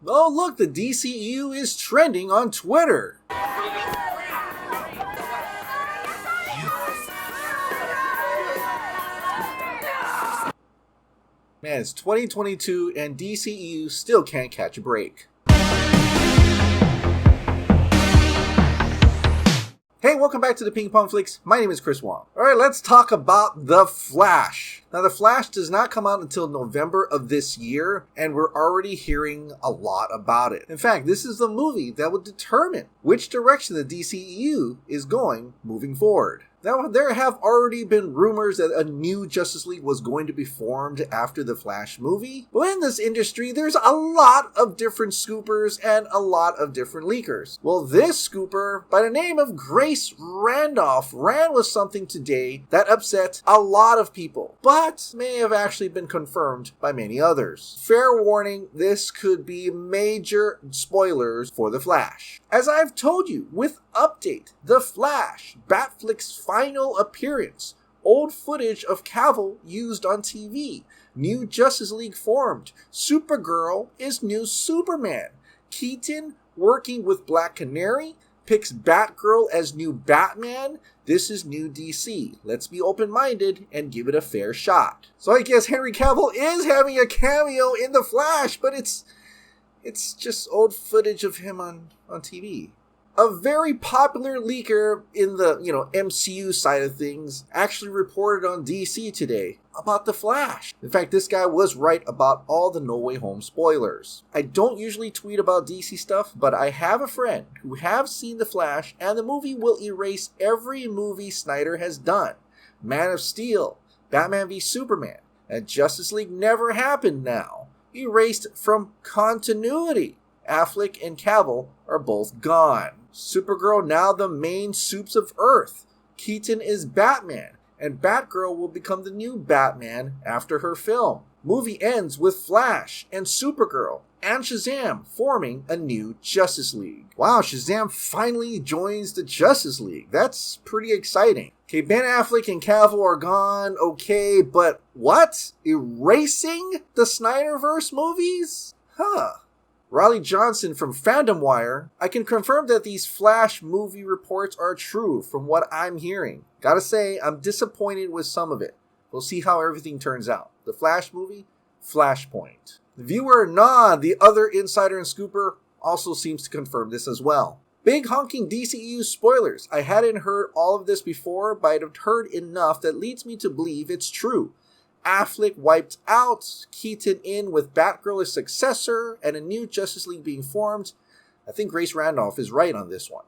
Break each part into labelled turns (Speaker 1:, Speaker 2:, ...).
Speaker 1: Oh look, the DCEU is trending on Twitter. Man, it's 2022 and DCEU still can't catch a break. Hey, welcome back to the Ping Pong Flix. My name is Chris Wong. Alright, let's talk about The Flash. Now, The Flash does not come out until November of this year, and we're already hearing a lot about it. In fact, this is the movie that will determine which direction the DCEU is going moving forward. Now, there have already been rumors that a new Justice League was going to be formed after the Flash movie. But in this industry, there's a lot of different scoopers and a lot of different leakers. Well, this scooper, by the name of Grace Randolph, ran with something today that upset a lot of people, but may have actually been confirmed by many others. Fair warning, this could be major spoilers for The Flash. As I've told you, with Update, The Flash, Batflick's final appearance, old footage of Cavill used on TV, new Justice League formed, Supergirl is new Superman, Keaton working with Black Canary, picks Batgirl as new Batman, this is new DC. Let's be open-minded and give it a fair shot. So I guess Henry Cavill is having a cameo in The Flash, but it's just old footage of him on TV. A very popular leaker in the, MCU side of things actually reported on DC today about The Flash. In fact, this guy was right about all the No Way Home spoilers. I don't usually tweet about DC stuff, but I have a friend who have seen The Flash, and the movie will erase every movie Snyder has done. Man of Steel, Batman v Superman, and Justice League never happened now. Erased from continuity. Affleck and Cavill are both gone. Supergirl now the main soups of Earth. Keaton is Batman, and Batgirl will become the new Batman after her film. Movie ends with Flash and Supergirl and Shazam forming a new Justice League. Wow, Shazam finally joins the Justice League. That's pretty exciting. Okay, Ben Affleck and Cavill are gone, okay, but what? Erasing the SnyderVerse movies? Riley Johnson from Fandom Wire, I can confirm that these Flash movie reports are true from what I'm hearing. Gotta say, I'm disappointed with some of it. We'll see how everything turns out. The Flash movie, Flashpoint. The viewer Nod, the other insider and scooper, also seems to confirm this as well. Big honking DCEU spoilers. I hadn't heard all of this before, but I've heard enough that leads me to believe it's true. Affleck wiped out, Keaton in with Batgirl as successor, and a new Justice League being formed. I think Grace Randolph is right on this one.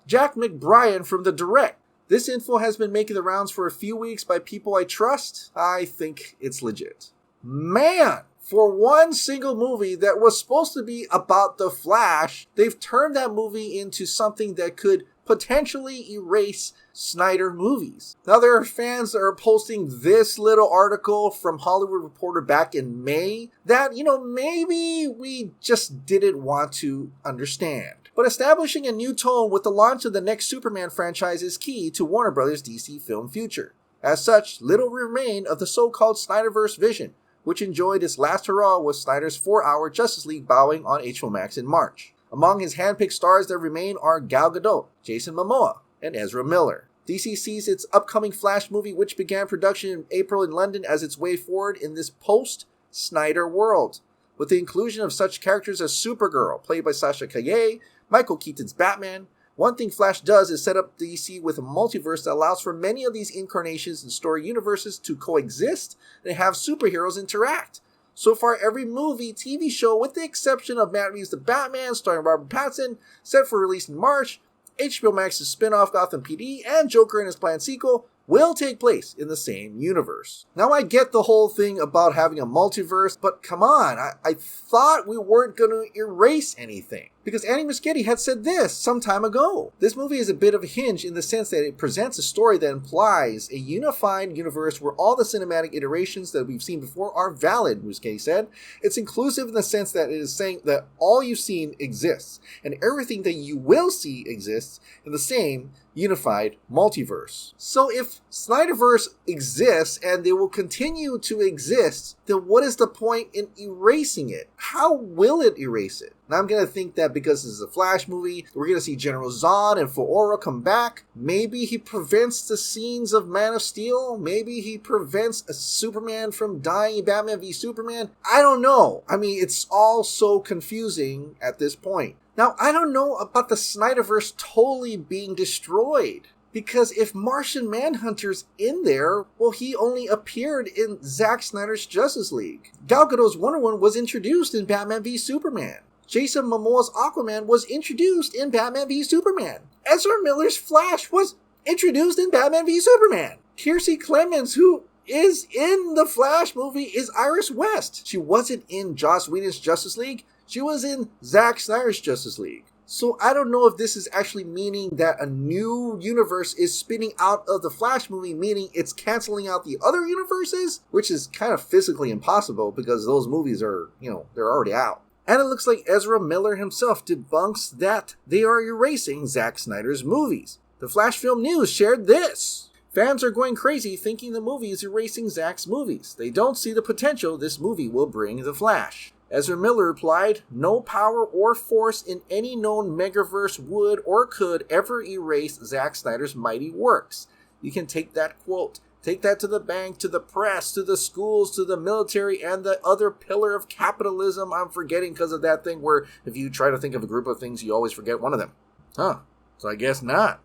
Speaker 1: Jack McBrien from The Direct. This info has been making the rounds for a few weeks by people I trust. I think it's legit. Man, for one single movie that was supposed to be about The Flash, they've turned that movie into something that could potentially erase Snyder movies. Now, there are fans that are posting this little article from Hollywood Reporter back in May that, maybe we just didn't want to understand. But establishing a new tone with the launch of the next Superman franchise is key to Warner Bros. DC film future. As such, little remain of the so-called SnyderVerse vision, which enjoyed its last hurrah with Snyder's 4-hour Justice League bowing on HBO Max in March. Among his handpicked stars that remain are Gal Gadot, Jason Momoa, and Ezra Miller. DC sees its upcoming Flash movie, which began production in April in London, as its way forward in this post-Snyder world. With the inclusion of such characters as Supergirl, played by Sasha Calle, Michael Keaton's Batman, one thing Flash does is set up DC with a multiverse that allows for many of these incarnations and story universes to coexist and have superheroes interact. So far, every movie, TV show, with the exception of Matt Reeves' The Batman, starring Robert Pattinson, set for release in March, HBO Max's spin-off Gotham PD, and Joker and his planned sequel, will take place in the same universe. Now, I get the whole thing about having a multiverse, but come on, I thought we weren't going to erase anything. Because Andy Muschietti had said this some time ago. This movie is a bit of a hinge in the sense that it presents a story that implies a unified universe where all the cinematic iterations that we've seen before are valid, Muschietti said. It's inclusive in the sense that it is saying that all you've seen exists, and everything that you will see exists in the same unified multiverse. So if SnyderVerse exists and they will continue to exist, then what is the point in erasing it? How will it erase it? Now I'm going to think that because this is a Flash movie, we're going to see General Zod and Faora come back. Maybe he prevents the scenes of Man of Steel. Maybe he prevents a Superman from dying in Batman v Superman. I don't know. I mean, it's all so confusing at this point. Now, I don't know about the SnyderVerse totally being destroyed. Because if Martian Manhunter's in there, well, he only appeared in Zack Snyder's Justice League. Gal Gadot's Wonder Woman was introduced in Batman v Superman. Jason Momoa's Aquaman was introduced in Batman v Superman. Ezra Miller's Flash was introduced in Batman v Superman. Kiersey Clemons, who is in the Flash movie, is Iris West. She wasn't in Joss Whedon's Justice League. She was in Zack Snyder's Justice League. So I don't know if this is actually meaning that a new universe is spinning out of the Flash movie, meaning it's canceling out the other universes, which is kind of physically impossible because those movies are, they're already out. And it looks like Ezra Miller himself debunks that they are erasing Zack Snyder's movies. The Flash Film News shared this. Fans are going crazy thinking the movie is erasing Zack's movies. They don't see the potential this movie will bring The Flash. Ezra Miller replied, "No power or force in any known megaverse would or could ever erase Zack Snyder's mighty works." You can take that quote, take that to the bank, to the press, to the schools, to the military, and the other pillar of capitalism I'm forgetting because of that thing where if you try to think of a group of things, you always forget one of them. So I guess not.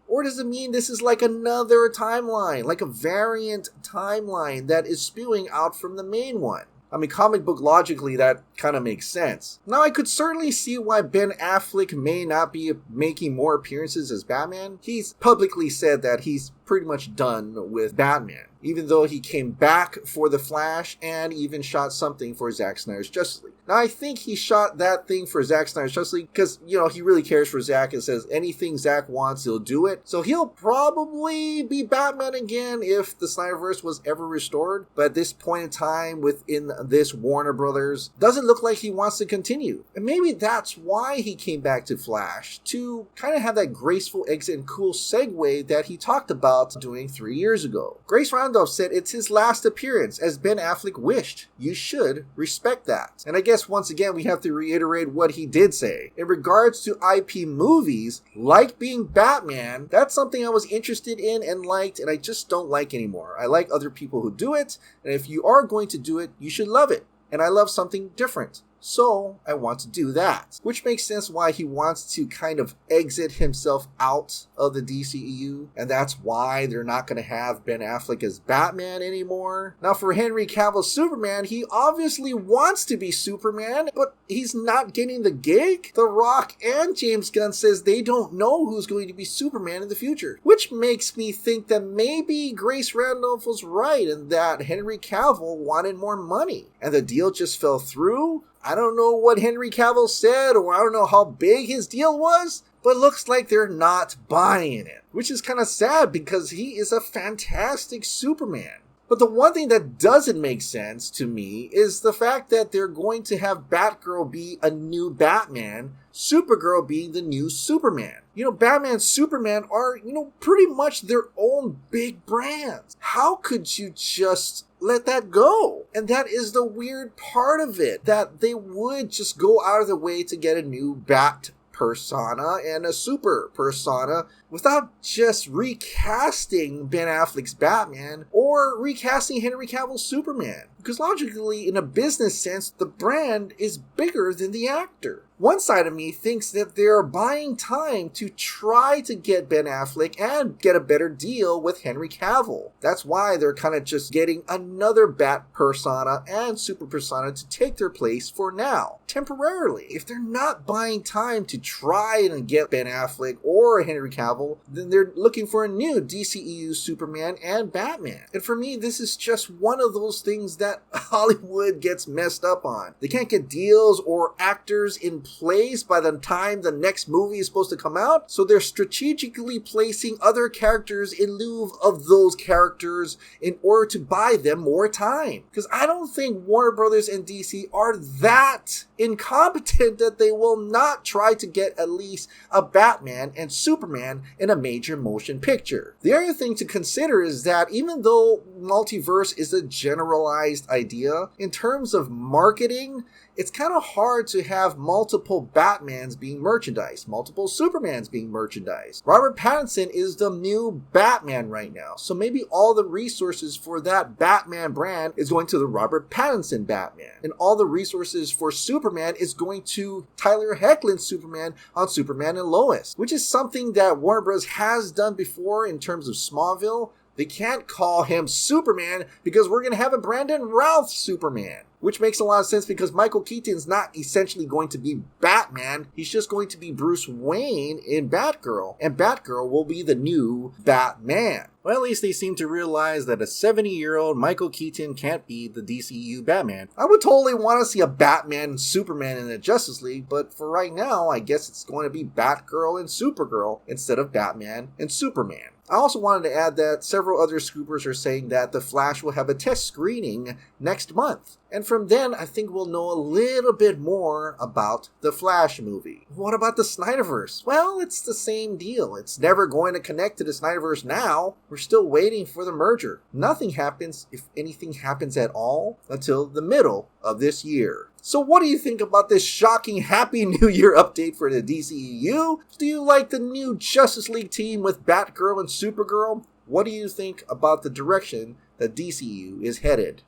Speaker 1: Or does it mean this is like another timeline, like a variant timeline that is spewing out from the main one? I mean, comic book logically, that kind of makes sense. Now, I could certainly see why Ben Affleck may not be making more appearances as Batman. He's publicly said that he's pretty much done with Batman, even though he came back for The Flash and even shot something for Zack Snyder's Justice League. Now, I think he shot that thing for Zack Snyder's Justice League because, he really cares for Zack and says anything Zack wants, he'll do it. So he'll probably be Batman again if the Snyderverse was ever restored. But at this point in time, within this Warner Brothers, doesn't look like he wants to continue. And maybe that's why he came back to Flash, to kind of have that graceful exit and cool segue that he talked about doing 3 years ago. Grace Randolph said it's his last appearance, as Ben Affleck wished. You should respect that. And I guess once again we have to reiterate what he did say. In regards to IP movies, like being Batman, that's something I was interested in and liked, and I just don't like anymore. I like other people who do it, and if you are going to do it, you should love it. And I love something different. So I want to do that, which makes sense why he wants to kind of exit himself out of the DCEU, and that's why they're not going to have Ben Affleck as Batman anymore. Now for Henry Cavill's Superman, he obviously wants to be Superman, but he's not getting the gig. The Rock and James Gunn says they don't know who's going to be Superman in the future, which makes me think that maybe Grace Randolph was right and that Henry Cavill wanted more money and the deal just fell through. I don't know what Henry Cavill said, or I don't know how big his deal was, but it looks like they're not buying it, which is kind of sad because he is a fantastic Superman. But the one thing that doesn't make sense to me is the fact that they're going to have Batgirl be a new Batman, Supergirl being the new Superman. Batman and Superman are, pretty much their own big brands. How could you just let that go? And that is the weird part of it, that they would just go out of the way to get a new Bat persona and a super persona without just recasting Ben Affleck's Batman or recasting Henry Cavill's Superman. Because logically, in a business sense, the brand is bigger than the actor. One side of me thinks that they're buying time to try to get Ben Affleck and get a better deal with Henry Cavill. That's why they're kind of just getting another Bat persona and super persona to take their place for now, temporarily. If they're not buying time to try and get Ben Affleck or Henry Cavill, then they're looking for a new DCEU Superman and Batman. And for me, this is just one of those things that Hollywood gets messed up on. They can't get deals or actors in place by the time the next movie is supposed to come out, so they're strategically placing other characters in lieu of those characters in order to buy them more time. Because I don't think Warner Brothers and DC are that incompetent that they will not try to get at least a Batman and Superman in a major motion picture. The other thing to consider is that even though multiverse is a generalized idea. In terms of marketing, it's kind of hard to have multiple Batmans being merchandised, multiple Supermans being merchandised. Robert Pattinson is the new Batman right now, so maybe all the resources for that Batman brand is going to the Robert Pattinson Batman, and all the resources for Superman is going to Tyler Hoechlin's Superman on Superman and Lois, which is something that Warner Bros. Has done before in terms of Smallville. They can't call him Superman because we're going to have a Brandon Routh Superman. Which makes a lot of sense because Michael Keaton's not essentially going to be Batman. He's just going to be Bruce Wayne in Batgirl. And Batgirl will be the new Batman. Well, at least they seem to realize that a 70-year-old Michael Keaton can't be the DCEU Batman. I would totally want to see a Batman and Superman in the Justice League, but for right now, I guess it's going to be Batgirl and Supergirl instead of Batman and Superman. I also wanted to add that several other scoopers are saying that The Flash will have a test screening next month. And from then, I think we'll know a little bit more about the Flash movie. What about the SnyderVerse? Well, it's the same deal. It's never going to connect to the SnyderVerse now. We're still waiting for the merger. Nothing happens, if anything happens at all, until the middle of this year. So what do you think about this shocking Happy New Year update for the DCEU? Do you like the new Justice League team with Batgirl and Supergirl? What do you think about the direction that DCEU is headed?